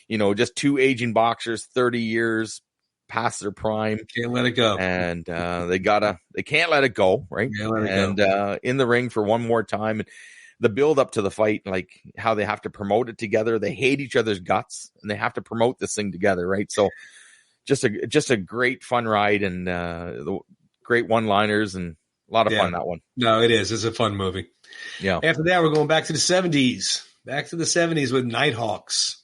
just two aging boxers, 30 years past their prime, can't let it go, and they can't let it go, right? In the ring for one more time. And the build up to the fight, like how they have to promote it together. They hate each other's guts and they have to promote this thing together. Right. So just a great fun ride, and great one-liners, and a lot of fun, that one. No, it is. It's a fun movie. Yeah. After that, we're going back to the 70s. Back to the 70s with Nighthawks.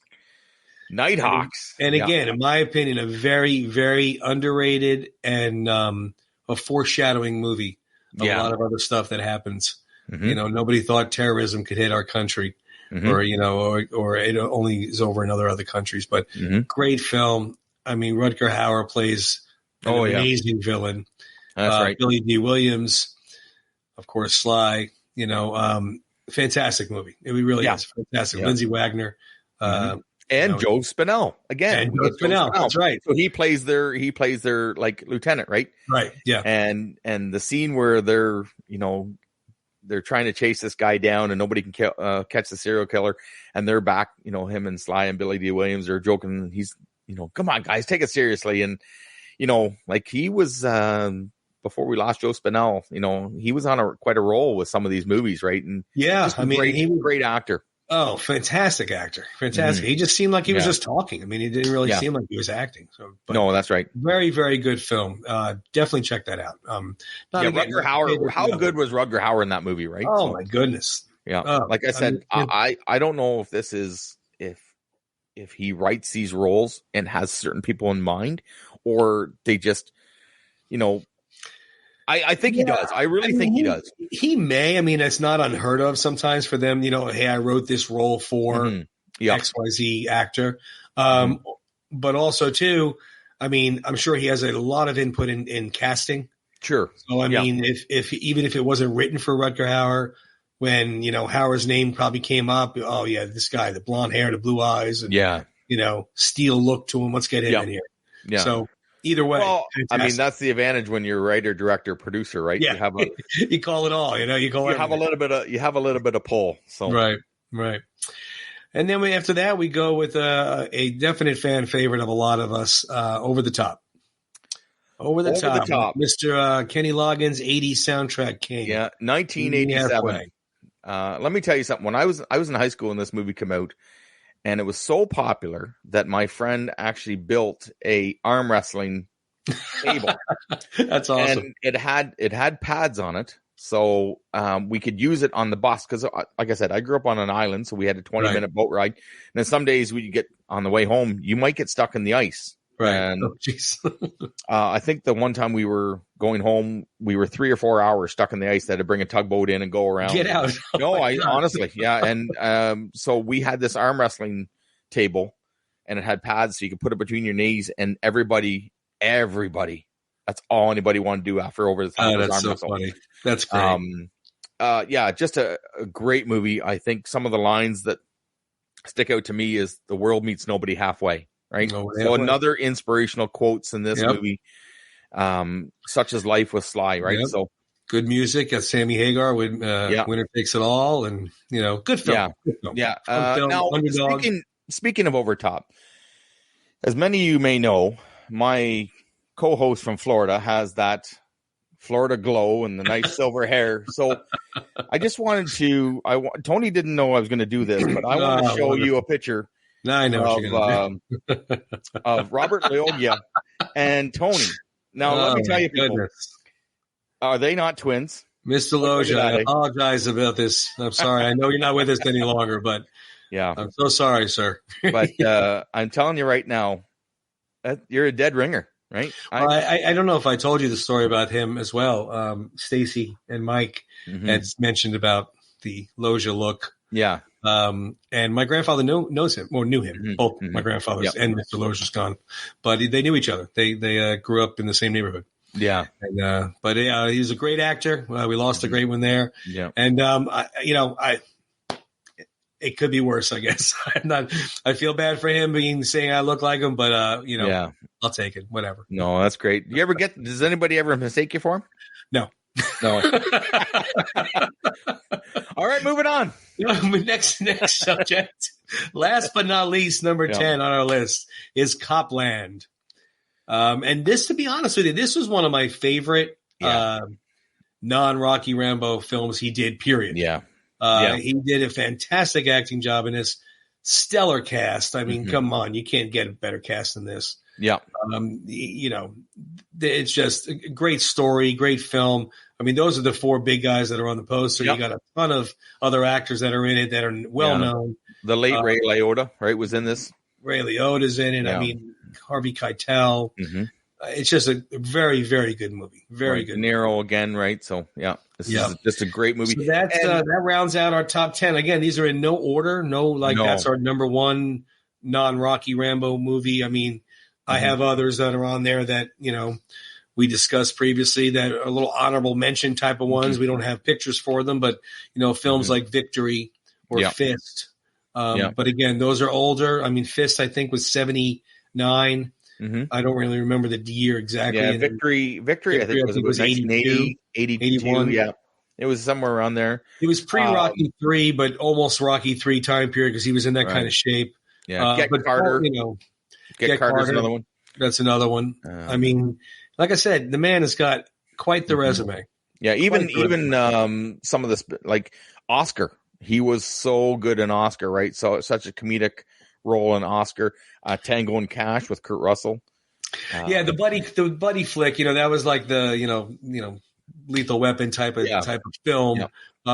And again, in my opinion, a very, very underrated and a foreshadowing movie of a lot of other stuff that happens. Mm-hmm. Nobody thought terrorism could hit our country, or it only is over in other countries. But great film. Rutger Hauer plays an amazing villain. That's right. Billy D. Williams, of course, Sly. Fantastic movie. It really is fantastic. Lindsay Wagner, and Joe Spinell again. And Joe Spinell. That's right. So he plays their like lieutenant, right? Right. Yeah. And the scene where they're trying to chase this guy down and nobody can catch the serial killer, and they're back. Him and Sly and Billy D. Williams are joking. He's come on guys, take it seriously. And like he was. Before we lost Joe Spinell, he was on quite a roll with some of these movies, right? And he was a great actor. Oh, fantastic actor. Fantastic. He just seemed like he was just talking. He didn't really seem like he was acting. So, no, that's right. Very, very good film. Definitely check that out. Rutger Hauer. How good was Rutger Hauer in that movie, right? Oh, my goodness. Yeah. Like I said, I don't know if this is, if he writes these roles and has certain people in mind, or they just, I think he does. I really think he does. He may. It's not unheard of sometimes for them, hey, I wrote this role for XYZ actor. But also, too, I'm sure he has a lot of input in casting. Sure. So, I mean, if even if it wasn't written for Rutger Hauer, when, you know, Hauer's name probably came up, oh, yeah, this guy, the blonde hair, the blue eyes, and, you know, steel look to him. Let's get him in here. Yeah. So, either way. Well, fantastic. I mean, that's the advantage when you're writer, director, producer, right? Yeah. You call it all, you know, you have a little bit of pull. So Right. And then after that, we go with a definite fan favorite of a lot of us, Over the Top. Over the top. Mr. Kenny Loggins, 80s soundtrack king. Yeah, 1987. Let me tell you something. When I was in high school and this movie came out, and it was so popular that my friend actually built a arm wrestling table. That's awesome. And it had pads on it, so we could use it on the bus. Because, like I said, I grew up on an island, so we had a 20-minute boat ride. And then some days we get on the way home, you might get stuck in the ice. Right. And oh, jeez. I think the one time we were going home, we were 3 or 4 hours stuck in the ice. They had to bring a tugboat in and go around. Get out. No, honestly, yeah. And so we had this arm wrestling table, and it had pads so you could put it between your knees, and everybody, that's all anybody wanted to do after Over the Top. Oh, that's so funny. That's great. Yeah, just a great movie. I think some of the lines that stick out to me is "The world meets nobody halfway." Right. So another inspirational quotes in this movie, such as "Life with Sly." Right. So good music. Sammy Hagar with "Winner Takes It All," and you know, good film. Yeah. Good film. Yeah. Now speaking of Over Top, as many of you may know, my co-host from Florida has that Florida glow and the nice silver hair. So I just wanted to. Tony didn't know I was going to do this, but I want to show you a picture. Now I know of Robert Loggia and Tony. Now, let me tell you, people, are they not twins? Mr. Loggia, I apologize about this. I'm sorry. I know you're not with us any longer, but yeah, I'm so sorry, sir. But I'm telling you right now, you're a dead ringer, right? I don't know if I told you the story about him as well. Stacy and Mike had mentioned about the Loggia look. Yeah. And my grandfather knows him, or knew him. Both my grandfathers and Mr. Loggia's gone, but they knew each other. They grew up in the same neighborhood. Yeah. And, but he's a great actor. We lost a great one there. Yeah. And, it could be worse, I guess. I feel bad for him saying I look like him, but, I'll take it. Whatever. No, that's great. Does anybody ever mistake you for him? No. All right, moving on. Next subject. Last but not least, number 10 on our list is Copland. And this, to be honest with you, this was one of my favorite non-Rocky Rambo films he did, period. Yeah. He did a fantastic acting job in this. Stellar cast. I mean, come on, you can't get a better cast than this. Yeah. It's just a great story, great film. I mean, those are the 4 big guys that are on the poster. You got a ton of other actors that are in it that are well known. The late Ray Liotta, right, was in this. Ray Liotta's in it. Yeah. I mean, Harvey Keitel. It's just a very, very good movie. Very good. De Niro again, right? So, this is just a great movie. So that rounds out our top 10. Again, these are in no order. That's our number 1 non-Rocky Rambo movie. I mean, I have others that are on there that, we discussed previously that are a little honorable mention type of ones. We don't have pictures for them, but, films like Victory or Fist. But again, those are older. I mean, Fist, I think, was 79. I don't really remember the year exactly. Yeah, Victory, I think it was 1980, 81. Yeah, it was somewhere around there. It was pre-Rocky 3, but almost Rocky 3 time period because he was in that kind of shape. Yeah, Get Carter. Get Carter's another one. That's another one. I mean, like I said, the man has got quite the resume. Yeah, even some of this, like Oscar, he was so good in Oscar, right? So such a comedic role in Oscar. Tango and Cash with Kurt Russell. The buddy flick, that was like the Lethal Weapon type of film. Yeah.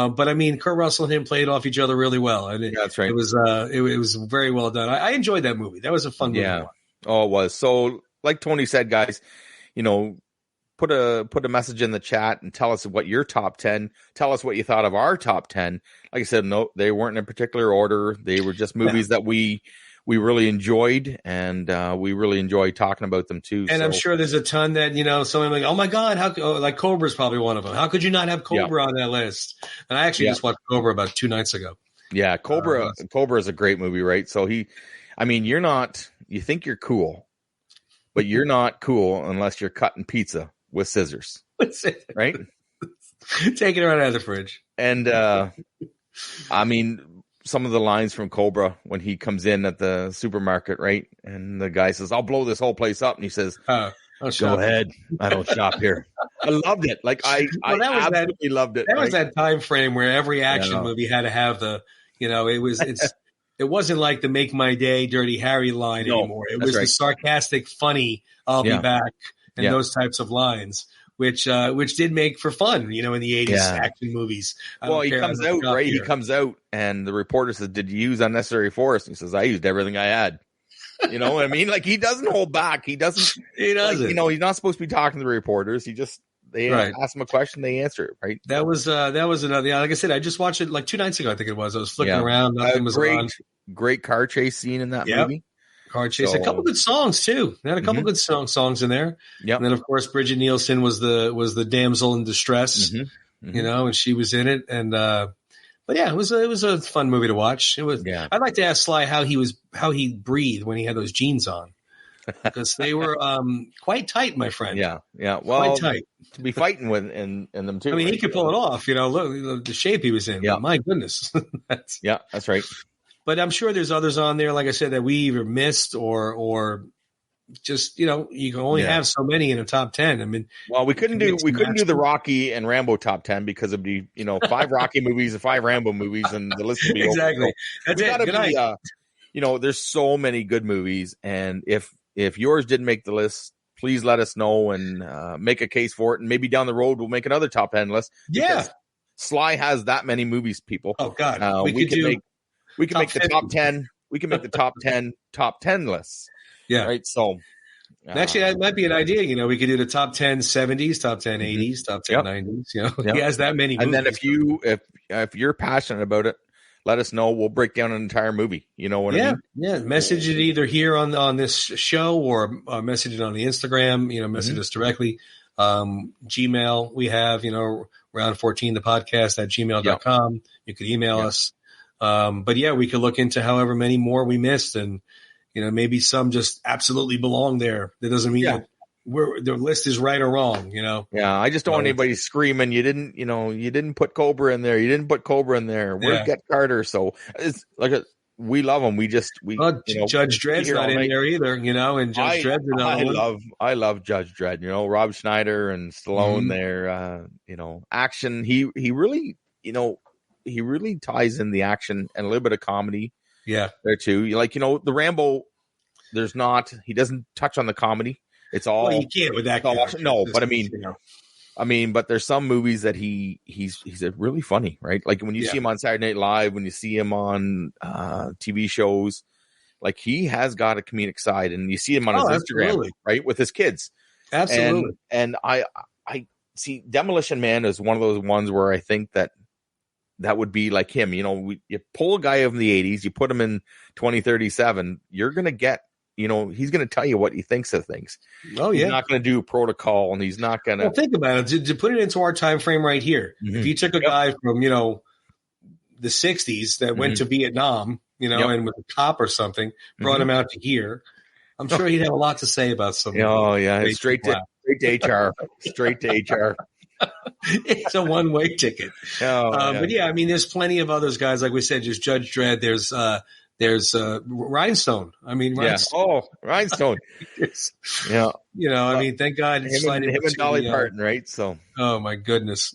But I mean, Kurt Russell and him played off each other really well, and that's right. It was very well done. I enjoyed that movie. That was a fun movie. Yeah. Oh, it was. So, like Tony said, guys, put a message in the chat and tell us what your top 10. Tell us what you thought of our top 10. Like I said, no, they weren't in a particular order. They were just movies that we we really enjoyed, and we really enjoy talking about them too. And I'm sure there's a ton that, someone like, oh my God, like Cobra's probably one of them. How could you not have Cobra on that list? And I actually just watched Cobra about 2 nights ago. Yeah, Cobra is a great movie, right? So you think you're cool, but you're not cool unless you're cutting pizza with scissors, right? Taking it right out of the fridge. And some of the lines from Cobra when he comes in at the supermarket, right? And the guy says, I'll blow this whole place up. And he says, go ahead. I don't shop here. I loved it. Like I absolutely loved it. That was that time frame where every action movie had to have it wasn't like the Make My Day Dirty Harry line anymore. It was the sarcastic, funny, I'll be back, and those types of lines. Which did make for fun, in the 80s action movies. Well, he comes out, right? He comes out, and the reporter says, did you use unnecessary force? And he says, I used everything I had. You know what I mean? Like, he doesn't hold back. He doesn't. Like, he's not supposed to be talking to the reporters. They ask him a question, they answer it, right? That was another. Like I said, I just watched it like 2 nights ago, I think it was. I was flicking around. Nothing was on. Great car chase scene in that movie. Car chase. A couple good songs too. They had a couple good songs in there. Yeah. And then of course Bridget Nielsen was the damsel in distress. And she was in it. And but yeah, it was a fun movie to watch. It was. Yeah. I'd like to ask Sly how he breathed when he had those jeans on, because they were quite tight, my friend. Yeah. Yeah. Well, quite tight to be fighting with in them too. I mean, he could pull it off. Look the shape he was in. Yeah. My goodness. That's right. But I'm sure there's others on there, like I said, that we either missed or just, you can only have so many in a top 10. I mean, well, we couldn't do the Rocky and Rambo top 10 because it'd be, 5 Rocky movies and 5 Rambo movies, and the list would be exactly. That's it. Good night. There's so many good movies, and if yours didn't make the list, please let us know and make a case for it, and maybe down the road we'll make another top 10 list. Yeah, Sly has that many movies, people. Oh God, we can make the top 10. We can make the top 10 lists. Yeah. Right. So actually, that might be an idea. We could do the top 10 70s, top 10 80s, top 10 90s. He has that many. And movies. Then if you're passionate about it, let us know. We'll break down an entire movie. You know what I mean? Yeah. Message it either here on this show or message it on the Instagram. Message us directly. Gmail we have. Round 14 the podcast at gmail.com. You could email us. But yeah, we could look into however many more we missed, and maybe some just absolutely belong there. That doesn't mean that the list is right or wrong. Yeah, I just don't want anybody screaming. You didn't put Cobra in there. You didn't put Cobra in there. Where's Get Carter? So it's like we love them. Judge Dredd's not in there either. And Judge Dredd's another one. I love Judge Dredd. Rob Schneider and Stallone there. Action. He really he really ties in the action and a little bit of comedy. Yeah. There too. The Rambo, he doesn't touch on the comedy. It's all. Well, you can't with that. No, but but there's some movies that he's really funny, right? Like when you see him on Saturday Night Live, when you see him on TV shows, like he has got a comedic side, and you see him on his Instagram, right? With his kids. Absolutely. And I see Demolition Man is one of those ones where I think that would be like him. You pull a guy from the 80s, you put him in 2037, you're going to get, he's going to tell you what he thinks of things. Oh, yeah. He's not going to do protocol, and he's not going to. Well, think about it. To put it into our time frame right here. Mm-hmm. If you took a guy from, the 60s that went to Vietnam, and with a cop or something, brought him out to here, I'm sure he'd have a lot to say about something. Oh, yeah. Straight to HR. Straight to HR. It's a one-way ticket. But yeah, I mean, there's plenty of others guys, like we said, just Judge Dredd. There's Rhinestone. I mean, Rhinestone. Oh, Rhinestone. Yeah. I mean, thank God. Him and Dolly Parton, right? So. Oh my goodness.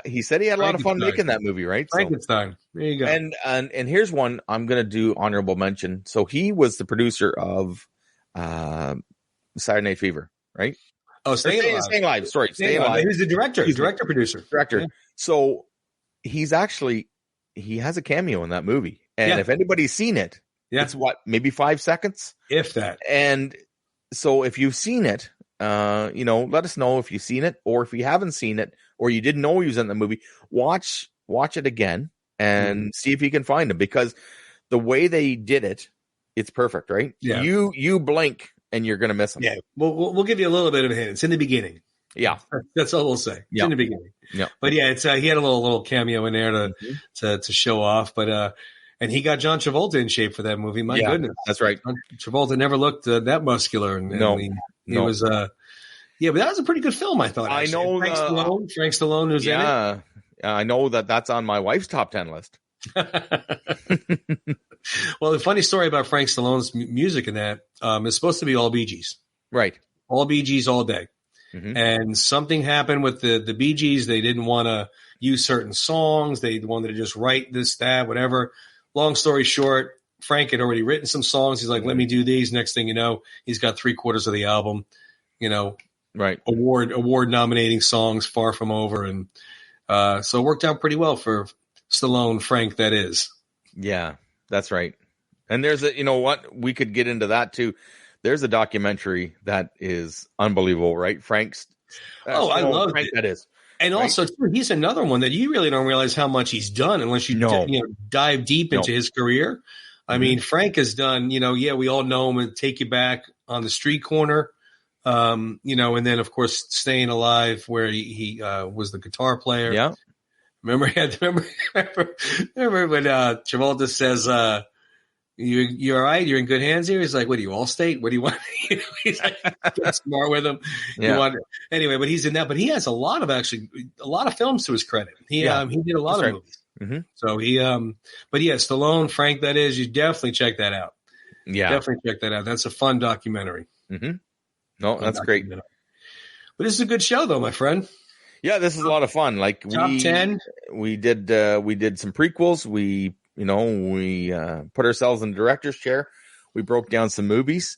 He said he had a lot of fun making that movie, right? Frankenstein. There you go. And here's one I'm going to do honorable mention. So he was the producer of Saturday Night Fever, right? Oh, Staying Alive. Sorry, Staying Alive. He was the director. Producer. Yeah. So he has a cameo in that movie. And if anybody's seen it, it's maybe 5 seconds? If that. And so if you've seen it, let us know if you've seen it, or if you haven't seen it, or you didn't know he was in the movie, watch it again and see if you can find him, because the way they did it it's perfect, right? Yeah. You blink and you're going to miss him. Yeah. We'll give you a little bit of a hint. It's in the beginning. Yeah. That's all we'll say. It's in the beginning. Yeah. But yeah, it's he had a little cameo in there to show off. But and he got John Travolta in shape for that movie. My goodness. That's right. John Travolta never looked that muscular. And he was yeah, but that was a pretty good film, I thought. Actually. I know Frank Stallone who's in it. I know that's on my wife's top 10 list. Well, the funny story about Frank Stallone's music in that is supposed to be all Bee Gees. Right. All Bee Gees all day. Mm-hmm. And something happened with the Bee Gees. They didn't want to use certain songs. They wanted to just write this, that, whatever. Long story short, Frank had already written some songs. He's like, let me do these. Next thing you know, he's got 3/4 of the album, right. Award nominating songs, Far From Over. And so it worked out pretty well for Stallone, Frank, that is. Yeah, that's right. And there's we could get into that too. There's a documentary that is unbelievable, right? Frank's. I love Frank, that is. And also, too, he's another one that you really don't realize how much he's done unless you dive deep into his career. I mean, Frank has done, we all know him and Take You Back on the Street Corner, and then, of course, Staying Alive, where he was the guitar player. Yeah. Remember when Travolta says, you all right? You're in good hands here? He's like, what do you, Allstate? What do you want? He's like, get smart with him. Yeah. Anyway, but he's in that. But he has a lot of films to his credit. He did a lot of movies. Mm-hmm. So but yeah, Stallone, Frank, that is, you definitely check that out. Yeah. Definitely check that out. That's a fun documentary. Mm-hmm. No, that's great. But this is a good show, though, my friend. Yeah, this is a lot of fun. Like Top 10. We did some prequels. We put ourselves in the director's chair. We broke down some movies.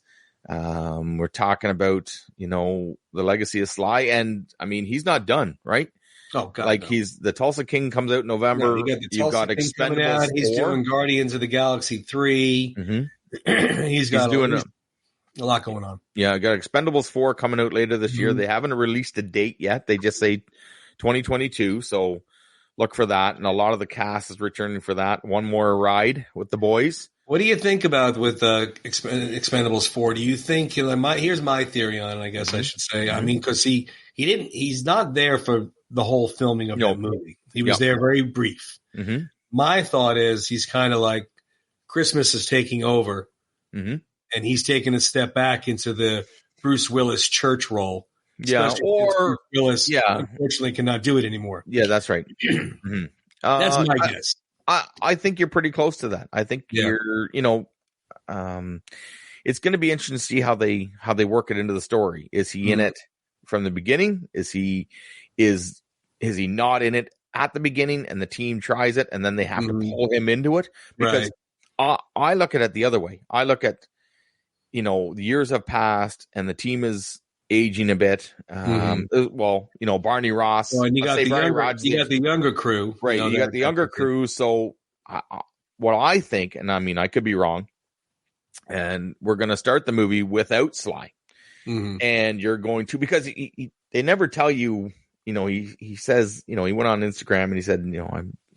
We're talking about, the legacy of Sly. And I mean, he's not done, right? Oh, God. Like he's the Tulsa King comes out in November. You've got Expendables. He's doing Guardians of the Galaxy 3. Mm-hmm. He's doing a lot going on. Yeah, I got Expendables 4 coming out later this year. They haven't released a date yet. They just say 2022. So look for that. And a lot of the cast is returning for that. One more ride with the boys. What do you think about with Expendables 4? Do you think here's my theory on it, I guess I should say. I mean, because he's not there for the whole filming of that movie. He was there very brief. Mm-hmm. My thought is he's kind of like Christmas is taking over, and he's taking a step back into the Bruce Willis church role. Yeah, or Willis, unfortunately, cannot do it anymore. Yeah, that's right. Mm-hmm. That's my guess. I think you're pretty close to that. I think you're, it's going to be interesting to see how they work it into the story. Is he in it from the beginning? Is he not in it at the beginning and the team tries it and then they have to pull him into it? Because I look at it the other way. I look at, the years have passed and the team is aging a bit. Barney Ross. Well, and you got the younger crew. Right. You got the younger crew. So what I think, and I mean, I could be wrong, and we're going to start the movie without Sly. Mm-hmm. And you're going to, because they never tell you, he says, he went on Instagram and he said,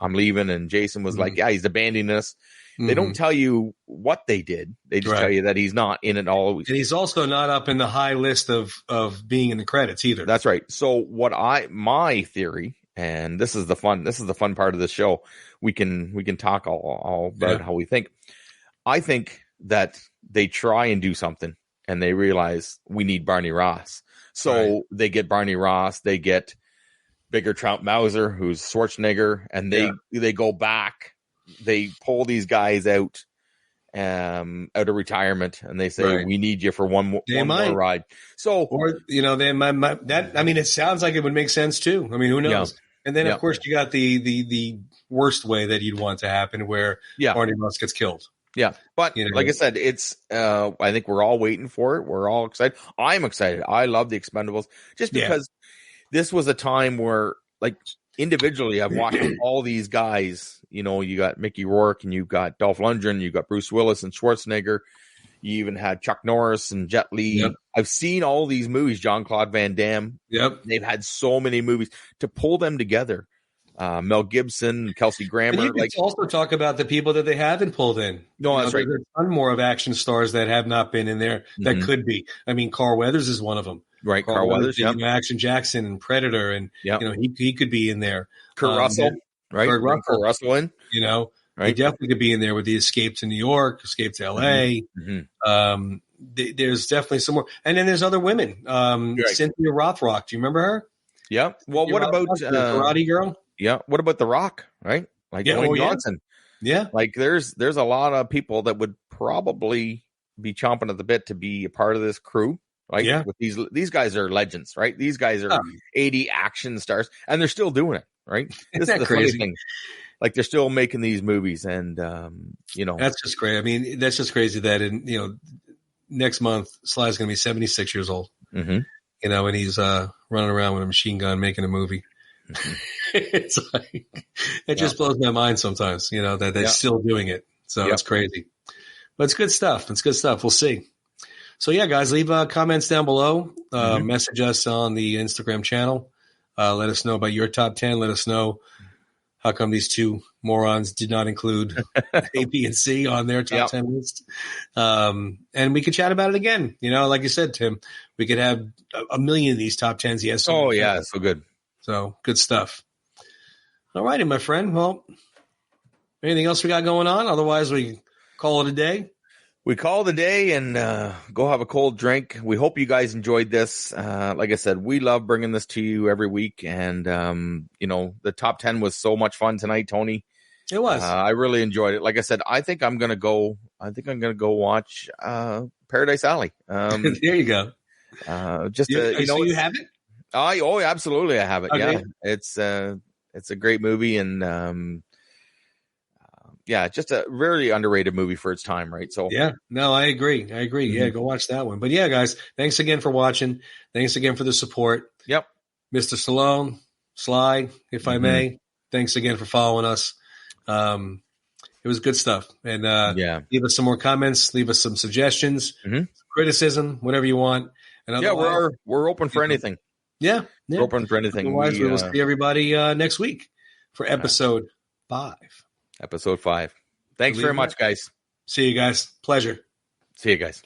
I'm leaving. And Jason was like, yeah, he's abandoning us. They don't tell you what they did. They just tell you that he's not in it all. And he's also not up in the high list of being in the credits either. That's right. So my theory, and this is the fun part of the show. We can talk all about how we think. I think that they try and do something and they realize we need Barney Ross. So they get Barney Ross, they get Bigger Trout Mauser, who's Schwarzenegger, and they go back. They pull these guys out of retirement, and they say, "We need you for one more ride." So, or it sounds like it would make sense too. I mean, who knows? Yeah. And then, of course, you got the worst way that you'd want to happen, where Barney Ross gets killed. Yeah, but like I said, it's. I think we're all waiting for it. We're all excited. I'm excited. I love the Expendables just because this was a time where, like, individually, I've watched all these guys. You got Mickey Rourke and you've got Dolph Lundgren, you got Bruce Willis and Schwarzenegger. You even had Chuck Norris and Jet Li. Yep. I've seen all these movies, Jean-Claude Van Damme. Yep. They've had so many movies to pull them together. Mel Gibson, Kelsey Grammer. You could also talk about the people that they haven't pulled in. No, that's right. There's a ton more of action stars that have not been in there that could be. I mean, Carl Weathers is one of them. Right, Carl Weathers, yeah. Action Jackson and Predator, and he could be in there. Kurt Russell, right? Kurt Russell in. Right. He definitely could be in there with the Escape to New York, Escape to L.A. There's definitely some more. And then there's other women. Cynthia Rothrock. Do you remember her? Yeah. Well, what about the Karate Girl? Yeah. What about The Rock? Right. Like Dwayne Johnson. Yeah. Like there's a lot of people that would probably be chomping at the bit to be a part of this crew. Right. Yeah. With these guys are legends, right? These guys are 80 action stars, and they're still doing it. Right. This is the crazy thing. Like they're still making these movies, and that's just great. I mean, that's just crazy that next month Sly's going to be 76 years old. And he's running around with a machine gun making a movie. It's like it just blows my mind sometimes. That they're still doing it. So it's crazy, but it's good stuff. It's good stuff. We'll see. So yeah, guys, leave comments down below. Message us on the Instagram channel. Let us know about your top 10. Let us know how come these two morons did not include A, B, and C on their top 10 list. And we could chat about it again. Like you said, Tim, we could have a million of these top 10s. Yes. So good. So good stuff. All righty, my friend. Well, anything else we got going on? Otherwise, we call it a day. We call it a day and go have a cold drink. We hope you guys enjoyed this. Like I said, we love bringing this to you every week. And, the top 10 was so much fun tonight, Tony. It was. I really enjoyed it. Like I said, I think I'm going to go watch Paradise Alley. There you go. So you have it? Oh, absolutely. I have it. Okay. Yeah. It's a great movie. And, just a really underrated movie for its time, right? So I agree. Yeah, go watch that one. But yeah, guys, thanks again for watching. Thanks again for the support. Yep. Mr. Stallone, Sly, if I may, thanks again for following us. It was good stuff. And leave us some more comments, leave us some suggestions, criticism, whatever you want. And we're open for anything. Yeah. We're open for anything. Otherwise, we will see everybody next week for episode 5. Episode 5. Thanks very much, guys. See you guys. Pleasure. See you guys.